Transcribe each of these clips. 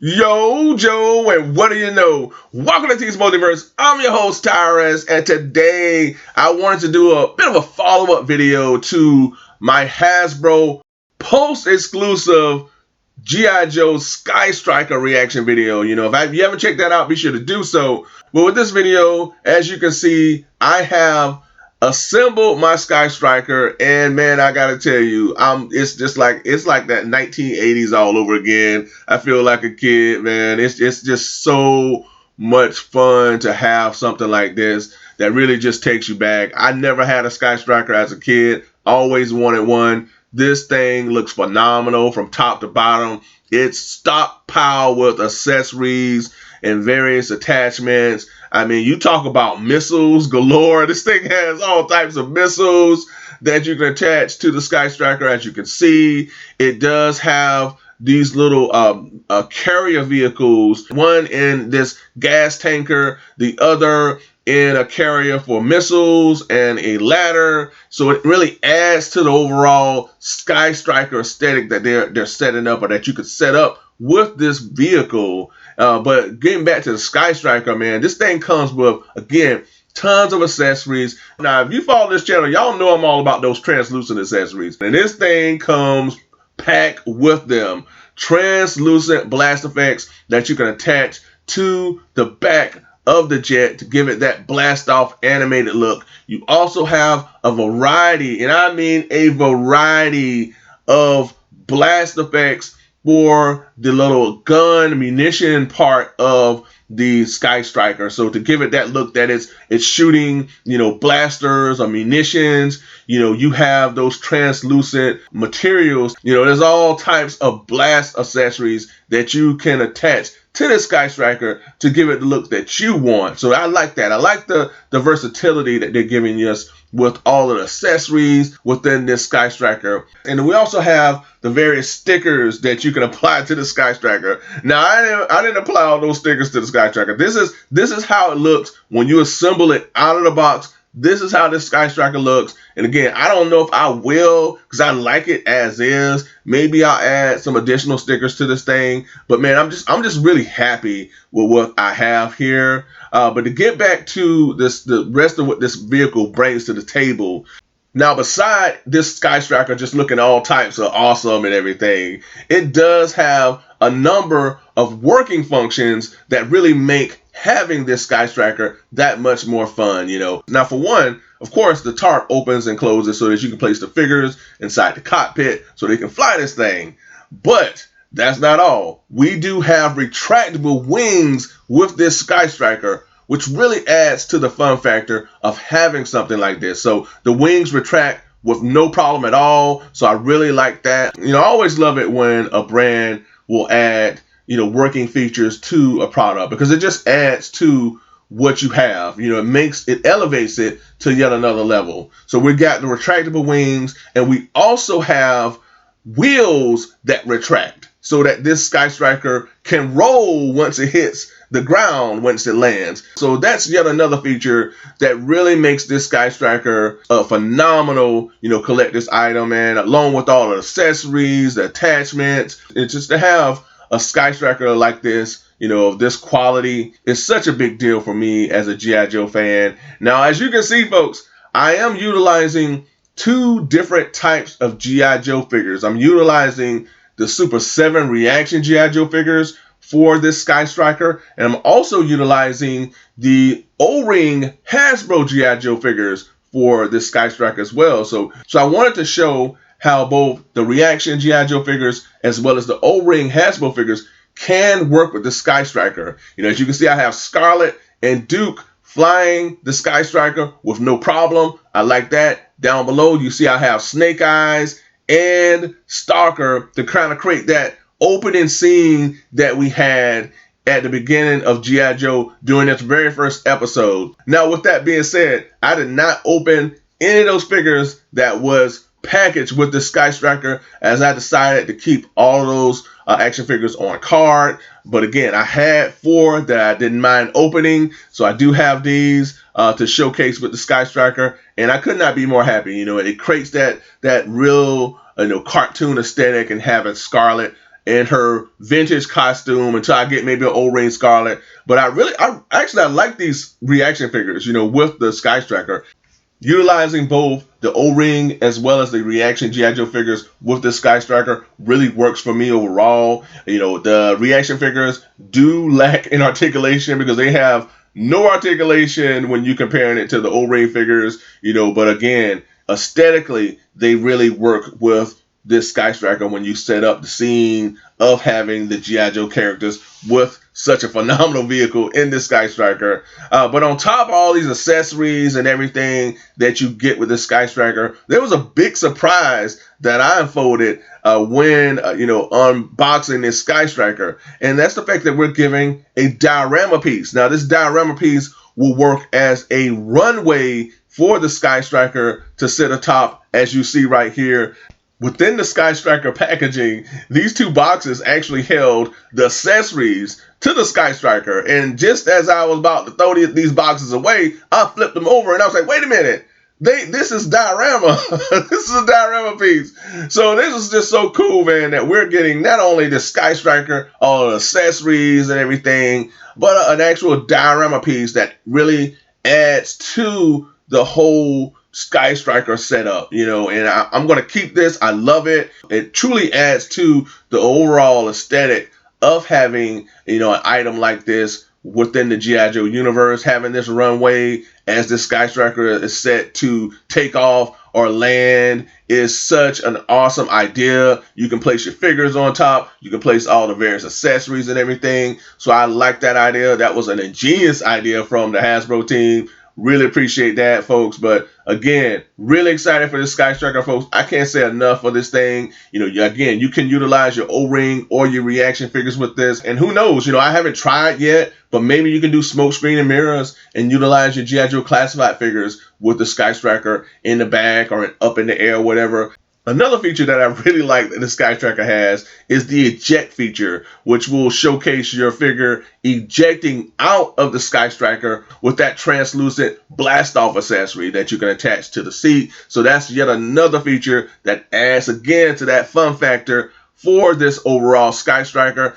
Yo, Joe, and what do you know? Welcome to T's Multiverse. I'm your host, Tyrus, and today I wanted to do a bit of a follow-up video to my Hasbro post-exclusive G.I. Joe Skystriker reaction video. If you haven't checked that out, be sure to do so. But with this video, as you can see, I have assembled my Skystriker, and man, I gotta tell you, it's like that 1980s all over again. I feel like a kid, man. It's just so much fun to have something like this that really just takes you back. I never had a Skystriker as a kid. Always wanted one. This thing looks phenomenal from top to bottom. It's stockpiled with accessories and various attachments. I mean, you talk about missiles galore. This thing has all types of missiles that you can attach to the Skystriker. As you can see, it does have these little carrier vehicles, one in this gas tanker, the other in a carrier for missiles, and a ladder. So it really adds to the overall Skystriker aesthetic that they're setting up, or that you could set up with this vehicle. But getting back to the Skystriker, man, this thing comes with, again, tons of accessories. Now, if you follow this channel, y'all know I'm all about those translucent accessories. And this thing comes packed with them. Translucent blast effects that you can attach to the back of the jet to give it that blast off animated look. You also have a variety, and I mean a variety of blast effects for the little gun munition part of the Skystriker. So to give it that look that it's shooting, blasters or munitions, you have those translucent materials. There's all types of blast accessories that you can attach to the Skystriker to give it the look that you want. So I like that. I like the versatility that they're giving us with all of the accessories within this Skystriker. And we also have the various stickers that you can apply to the Skystriker. Now, I didn't apply all those stickers to the Skystriker. This is how it looks when you assemble it out of the box. This is how this Skystriker looks. And again, I don't know if I will, because I like it as is. Maybe I'll add some additional stickers to this thing. But man, I'm just really happy with what I have here. But to get back to the rest of what this vehicle brings to the table. Now, beside this Skystriker just looking all types of awesome and everything, it does have a number of working functions that really make having this Skystriker that much more fun. Now, for one, of course, the tarp opens and closes so that you can place the figures inside the cockpit so they can fly this thing. But that's not all. We do have retractable wings with this Skystriker, which really adds to the fun factor of having something like this. So the wings retract with no problem at all. So I really like that. I always love it when a brand will add working features to a product, because it just adds to what you have. It elevates it to yet another level. So we got the retractable wings, and we also have wheels that retract so that this Skystriker can roll once it hits the ground, once it lands. So that's yet another feature that really makes this Skystriker a phenomenal, collector's item, and along with all the accessories, the attachments, it's just to have a Skystriker like this, of this quality, is such a big deal for me as a G.I. Joe fan. Now, as you can see, folks, I am utilizing two different types of G.I. Joe figures. I'm utilizing the Super 7 reaction G.I. Joe figures for this Skystriker, and I'm also utilizing the O-ring Hasbro G.I. Joe figures for this Skystriker as well. So I wanted to show how both the reaction G.I. Joe figures as well as the O-ring Hasbro figures can work with the Skystriker. As you can see, I have Scarlet and Duke flying the Skystriker with no problem. I like that. Down below, you see I have Snake Eyes and Stalker to kind of create that opening scene that we had at the beginning of G.I. Joe during its very first episode. Now, with that being said, I did not open any of those figures that was packaged with the Skystriker, as I decided to keep all of those action figures on card. But again, I had 4 that I didn't mind opening, so I do have these to showcase with the Skystriker, and I could not be more happy. It creates that real cartoon aesthetic, and having Scarlet in her vintage costume until I get maybe an O-ring Scarlet. But I actually like these reaction figures, with the Skystriker. Utilizing both the O-ring as well as the reaction G.I. Joe figures with the Skystriker really works for me overall. The reaction figures do lack in articulation because they have no articulation when you're comparing it to the O-ring figures, but again, aesthetically, they really work with this Skystriker when you set up the scene of having the G.I. Joe characters with such a phenomenal vehicle in this Skystriker. But on top of all these accessories and everything that you get with the Skystriker, there was a big surprise that I unfolded when unboxing this Skystriker, and that's the fact that we're giving a diorama piece. Now, this diorama piece will work as a runway for the Skystriker to sit atop, as you see right here. Within the Skystriker packaging, these two boxes actually held the accessories to the Skystriker. And just as I was about to throw these boxes away, I flipped them over and I was like, wait a minute. This is diorama. This is a diorama piece. So this is just so cool, man, that we're getting not only the Skystriker, all the accessories and everything, but an actual diorama piece that really adds to the whole Skystriker setup, and I'm going to keep this. I love it. It truly adds to the overall aesthetic of having, an item like this within the G.I. Joe universe. Having this runway as the Skystriker is set to take off or land is such an awesome idea. You can place your figures on top. You can place all the various accessories and everything. So I like that idea. That was an ingenious idea from the Hasbro team. Really appreciate that, folks. But again, really excited for this Skystriker, folks. I can't say enough for this thing. Again, you can utilize your O-ring or your reaction figures with this. And who knows, I haven't tried yet, but maybe you can do smoke screen and mirrors and utilize your G.I. Joe classified figures with the Skystriker in the back or up in the air, whatever. Another feature that I really like that the Skystriker has is the eject feature, which will showcase your figure ejecting out of the Skystriker with that translucent blast-off accessory that you can attach to the seat. So that's yet another feature that adds again to that fun factor for this overall Skystriker.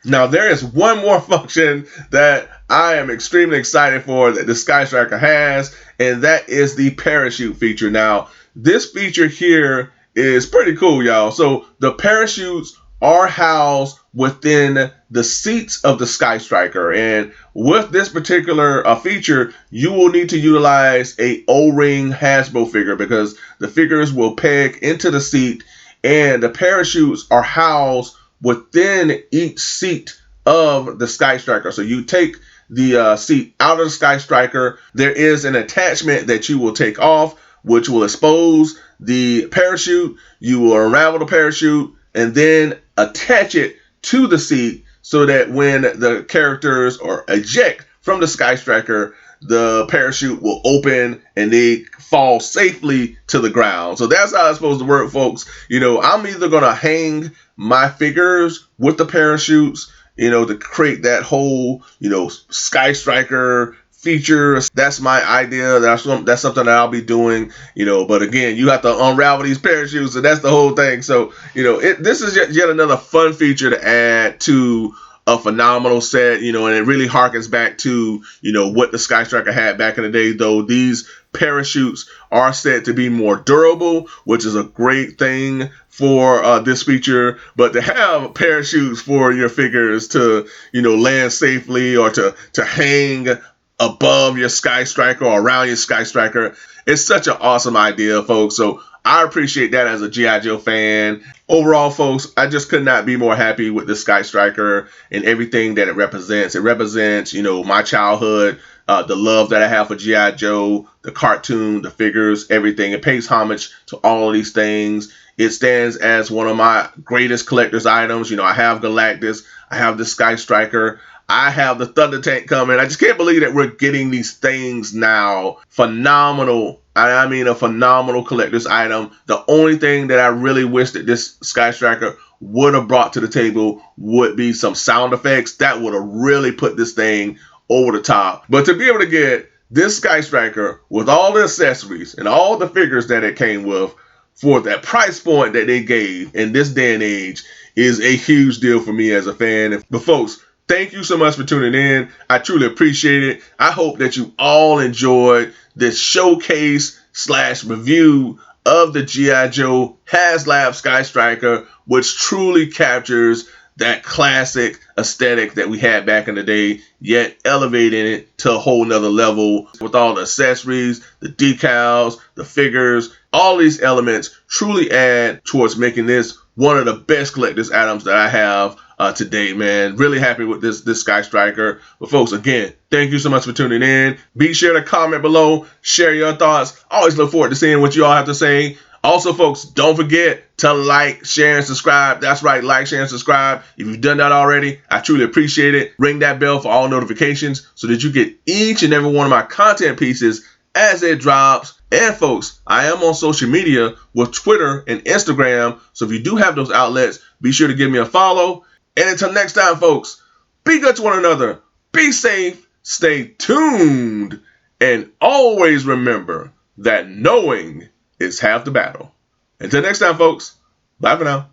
Now, there is one more function that I am extremely excited for that the Skystriker has, and that is the parachute feature. Now, this feature here is pretty cool, y'all. So the parachutes are housed within the seats of the Skystriker, and with this particular feature, you will need to utilize a O-ring Hasbro figure because the figures will peg into the seat, and the parachutes are housed within each seat of the Skystriker. So you take the seat out of the Skystriker. There is an attachment that you will take off, which will expose the parachute. You will unravel the parachute and then attach it to the seat so that when the characters are eject from the Skystriker, the parachute will open and they fall safely to the ground. So that's how it's supposed to work, folks. I'm either going to hang my figures with the parachutes, to create that whole, Skystriker feature. That's my idea. That's something that I'll be doing, but again, you have to unravel these parachutes, and that's the whole thing. So, this is yet another fun feature to add to a phenomenal set, and it really harkens back to, what the Skystriker had back in the day, though these parachutes are said to be more durable, which is a great thing for this feature. But to have parachutes for your figures to, land safely or to hang above your Skystriker or around your Skystriker, it's such an awesome idea, folks. So I appreciate that as a G.I. Joe fan. Overall, folks, I just could not be more happy with the Skystriker and everything that it represents. It represents, my childhood, the love that I have for G.I. Joe, the cartoon, the figures, everything. It pays homage to all of these things. It stands as one of my greatest collector's items. I have Galactus. I have the Skystriker. I have the Thunder Tank coming. I just can't believe that we're getting these things now. Phenomenal. I mean, a phenomenal collector's item. The only thing that I really wish that this Skystriker would have brought to the table would be some sound effects. That would have really put this thing over the top. But to be able to get this Skystriker with all the accessories and all the figures that it came with for that price point that they gave in this day and age is a huge deal for me as a fan. But folks, thank you so much for tuning in. I truly appreciate it. I hope that you all enjoyed this showcase / review of the G.I. Joe Haslab Skystriker, which truly captures that classic aesthetic that we had back in the day, yet elevating it to a whole nother level with all the accessories, the decals, the figures. All these elements truly add towards making this one of the best collector's items that I have today, man. Really happy with this Skystriker. But folks, again, thank you so much for tuning in. Be sure to comment below, share your thoughts. Always look forward to seeing what you all have to say. Also, folks, don't forget to like, share, and subscribe. That's right, like, share, and subscribe. If you've done that already, I truly appreciate it. Ring that bell for all notifications so that you get each and every one of my content pieces as it drops. And folks, I am on social media with Twitter and Instagram. So if you do have those outlets, be sure to give me a follow. And until next time, folks, be good to one another. Be safe, stay tuned, and always remember that knowing is half the battle. Until next time, folks, bye for now.